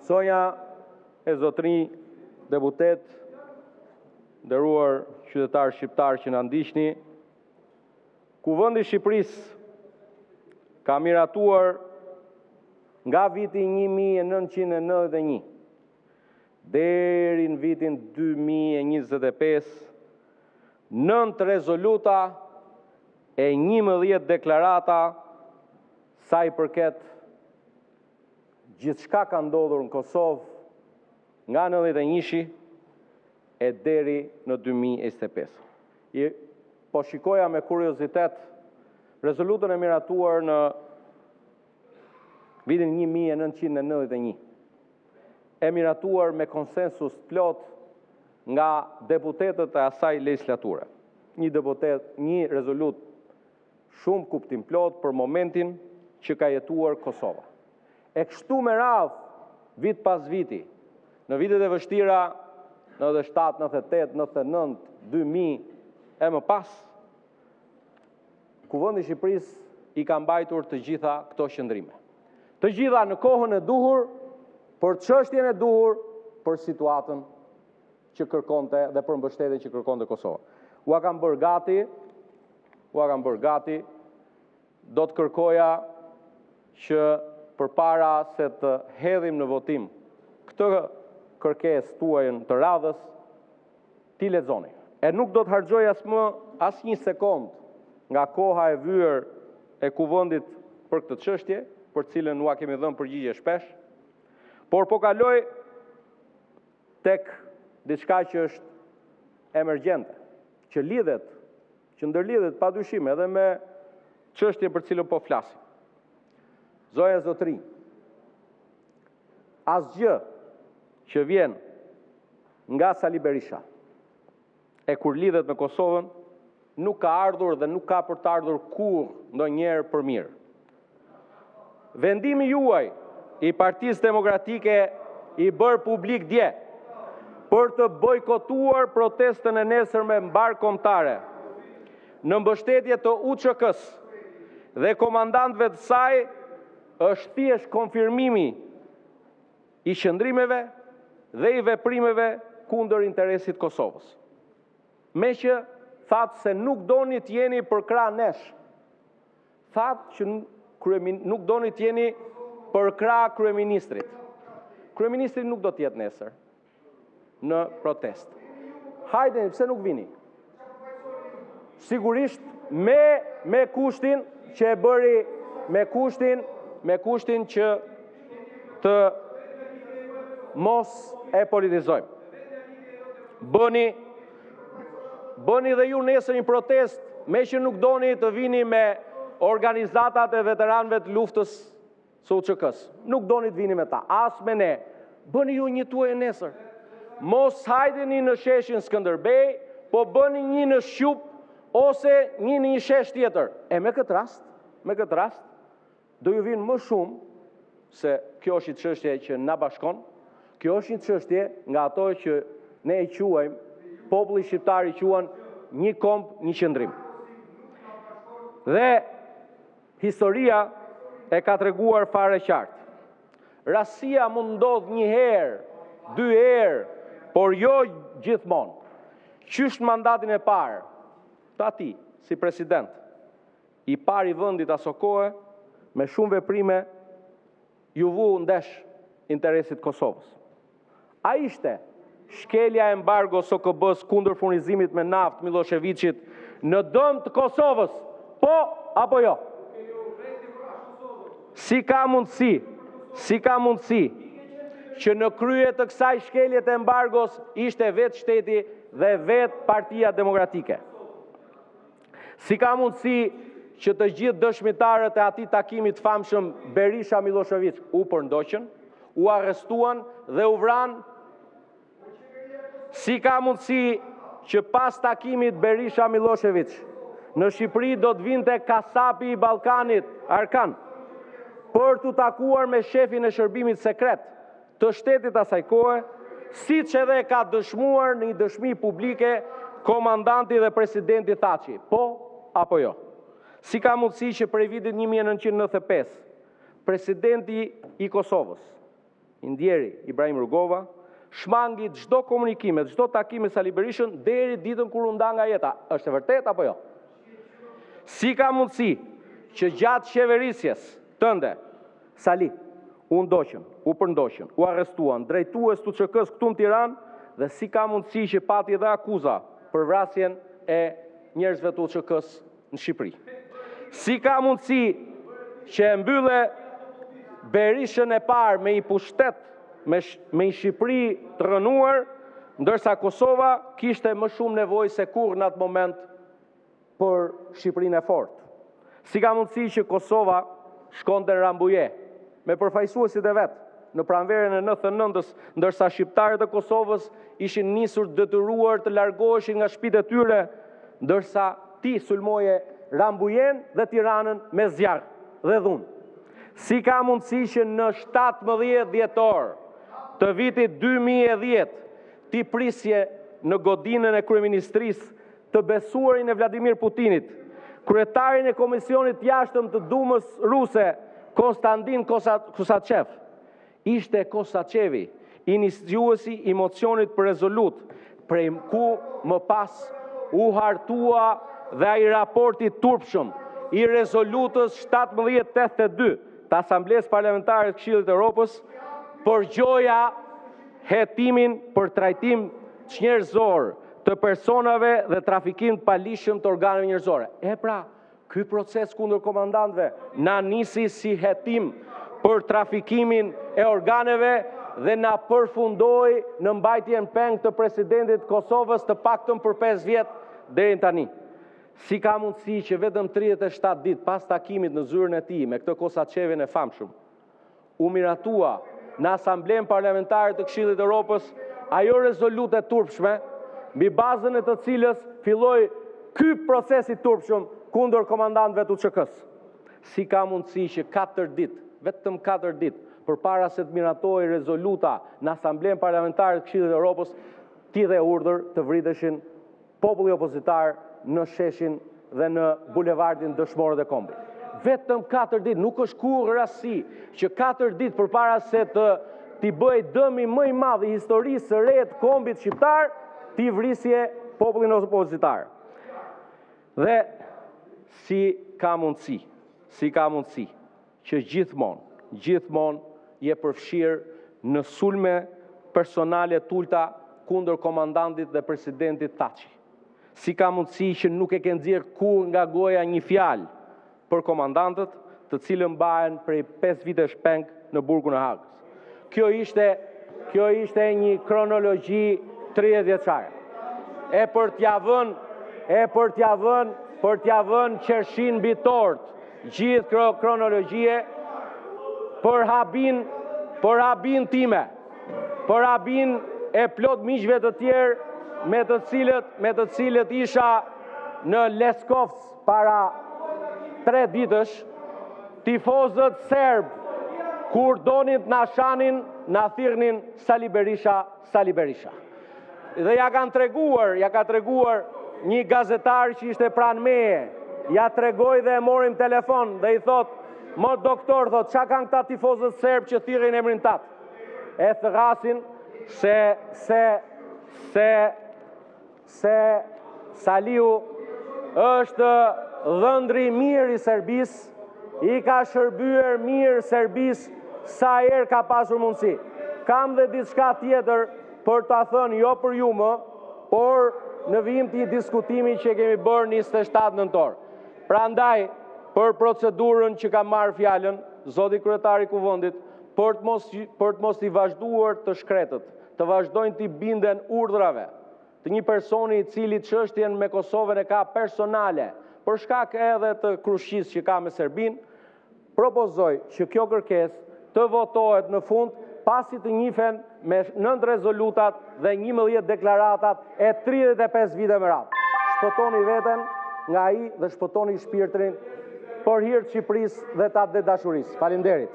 Zonja e zotërinj deputet, nderuar qytetarë shqiptarë që na ndiqni, Kuvendi i Shqipërisë ka miratuar nga viti 1991 deri në vitin 2025 9 rezoluta e 11 deklarata sa i përket gjithçka ka ndodhur në Kosovë nga 91-shi e deri në 2025. Po shikoja me kuriozitet rezolutën e miratuar në vitin 1991. E miratuar me konsensus plot nga deputetët e asaj legislature. Një rezolut shumë kuptim plot për momentin që ka jetuar Kosova. E kështu me radhë, vit pas viti, në vitet e vështira, 97, 98, 99, 2000 e më pas, Kuvendi i Shqipërisë i ka mbajtur të gjitha këto qëndrime. Të gjitha në kohën e duhur, për çështjen e duhur, për situatën që kërkonte dhe për mbështetjen që kërkonte Kosova. Ua kam bërë gati, do të kërkoja që përpara se të hedhim në votim këtë kërkesë tuajën të radhës, ti lexoni. E nuk do të harxoj as një sekond nga koha e vyer e kuvendit për këtë çështje, për cilën nuk kemi dhënë përgjigje shpesh, por po kaloj tek diçka që është emergjente, që ndërlidhet padyshim edhe me çështjen për cilën po flasim. Zonja e zotërinj, asgjë që vjen nga Sali Berisha e kur lidhet me Kosovën, nuk ka ardhur dhe nuk ka për të ardhur kur ndonjëherë për mirë. Vendimi juaj i Partisë Demokratike i bërë publik dje për të bojkotuar protestën e nesërme mbar kombëtare në mbështetje të UÇK-s dhe komandantëve të saj është thjesht konfirmimi i qëndrimeve dhe i veprimeve kundër interesit Kosovës. Me që thatë se nuk doni të jeni për krah nesh. Thatë që nuk doni të jeni për krah kryeministrit. Kryeministri nuk do të jetë nesër në protest. Hajde, pse nuk vini? Sigurisht me kushtin që e bëri, me kushtin që të mos e politizojmë. Bëni dhe ju nesër një protest, me që nuk doni të vini me organizatat e veteranëve të luftës së UÇK-s. Nuk doni të vini me ta, as me ne. Bëni ju një tuaj nesër. Mos hajdeni në sheshin Skënderbej, po bëni një në Shqup ose një në një shesh tjetër. E me këtë rast, do ju vinë më shumë, se kjo është një çështje që na bashkon, kjo është një çështje nga ato që ne e quajmë, populli shqiptar i quan një komb, një qëndrim. Dhe historia e ka treguar fare qartë. Rastësia mund ndodh një herë, 2 herë, por jo gjithmonë. Qysh në mandatin e parë, tati, si president, i parë i vendit aso kohë, me shumë veprime, ju vu ndesh interesit Kosovës. A ishte shkelja e embargos OKB-s kundër furnizimit me naftë Miloševićit në dëm të Kosovës, po apo jo? Si ka mundësi që në krye të kësaj shkelje të embargos ishte vetë shteti dhe vetë Partia Demokratike? Si ka mundësi që të gjithë dëshmitarët e atij takimit famshëm Berisha Milošević u përndoqën, u arrestuan dhe u vranë? Si ka mundësi që pas takimit Berisha Milošević në Shqipëri do të vinte kasapi i Ballkanit, Arkan, për të takuar me shefin e shërbimit sekret të shtetit asaj kohe, siç edhe ka dëshmuar në një dëshmi publike komandanti dhe presidenti Thaçi, po apo jo? Si ka mundësi që prej vitit 1995 presidenti i Kosovës i ndjeri Ibrahim Rugova, shmangi çdo komunikim, çdo takim me Sali Berishën deri ditën kur u nda nga jeta. Është e vërtetë apo jo? Si ka mundësi që gjatë qeverisjes tënde, Sali, u ndoqën, u përndoqën, u arrestuan, drejtues të QK-s këtu në Tiranë, dhe si ka mundësi që pati edhe akuza për vrasjen e njerëzve të QK-s në Shqipëri. Si ka mundësi që e mbylle Berishën e parë me i pushtet, me i Shqipëri të rënuar, ndërsa Kosova kishte më shumë nevojë se kurrë në atë moment për Shqipërinë e fortë. Si ka mundësi që Kosova shkonte në Rambuje me përfaqësuesit e vet në pranverën e 99-s, ndërsa shqiptarët e Kosovës ishin nisur detyruar të largoheshin nga shtëpitë e tyre, ndërsa ti sulmoje Rambujen dhe Tiranën me zjarr dhe dhunë. Si ka mundësi që në 17 dhjetor të vitit 2010 ti prisje në godinën e kryeministrisë të besuarin e Vladimir Putinit, kryetarin e Komisionit Jashtëm të Dumës Ruse, Konstantin Kosaçev. Ishte Kosaçevi, iniciuesi i mocionit për rezolut, prej ku më pas u hartua dhe ai raporti turpshëm i rezolutës 1782 të Asamblesë Parlamentare të Këshillit të Evropës për gjoja hetimin për trajtim njerëzor të personave dhe trafikim të palishëm të organeve njerëzore. E pra, ky proces kundër komandantëve na nisi si hetim për trafikimin e organeve dhe na përfundoi në mbajtjen peng të presidentit Kosovës të paktën për 5 vjet deri tani. Si ka mundësi që vetëm 37 ditë pas takimit në zyrën e tij me këtë Kosaçevin e famshëm, u miratua në Asamblenë Parlamentare të Këshillit të Evropës ajo rezolutë e turpshme, mbi bazën e të cilës filloi ky proces i turpshëm kundër komandantëve të QK-s. Si ka mundësi që 4 ditë, vetëm 4 ditë, përpara se të miratohej rezoluta në Asamblenë Parlamentare të Këshillit të Evropës, ti dhe urdhër të vriteshin populli opozitar në sheshin dhe në bulevardin Dëshmorët e Kombit. Vetëm 4 ditë, nuk është kurrë rasti që 4 ditë përpara se t'i bëj dëmi më i madh i historisë së re të kombit shqiptar, ti vrisje popullin opozitar. Dhe si ka mundësi që gjithmonë je përfshirë në sulme personale t'ulta kundër komandantit dhe presidentit Thaçi. Si ka mundësi që nuk e ke nxjerrë kurrë nga goja një fjalë për komandantët, të cilën mbahen prej 5 vitesh peng në burgun e Hagës. Kjo ishte një kronologji 30 vjeçare. E për t'ja vënë qershin mbi tort gjithë kronologjie për habin time, për habin e plot miqve të tjerë me të cilët isha në Leskovës para 3 ditësh, tifozët serb kur donin të na shanin, na thirrnin Sali Berisha. Dhe ja ka treguar një gazetar që ishte pranë meje, ja tregoi dhe e morim telefon dhe i thot: "Mo doktor, thot, çka kanë këta tifozët serb që thirrin emrin tat?" E thrasin se Saliu është dhëndri mirë i Serbisë, i ka shërbyer mirë Serbisë sa herë ka pasur mundësi. Kam dhe diçka tjetër për ta thënë jo për ju më, por në vijim të diskutimi që kemi bërë 27 nëntor. Prandaj, për procedurën që ka marrë fjalën zoti kryetari i Kuvendit, për të mos i vazhduar të shkretët, të vazhdojnë të binden urdhrave të një personi i cili çështjen me Kosovën e ka personale, për shkak edhe të krushqisë që ka me Serbinë, propozoj që kjo kërkesë të votohet në fund pasi të njihen me 9 rezolutat dhe 11 deklaratat e 35 vite me radhë. Shpëtoni veten nga ai dhe shpëtoni shpirtrin për hir të Shqipërisë dhe të atë dashurisë. Faleminderit.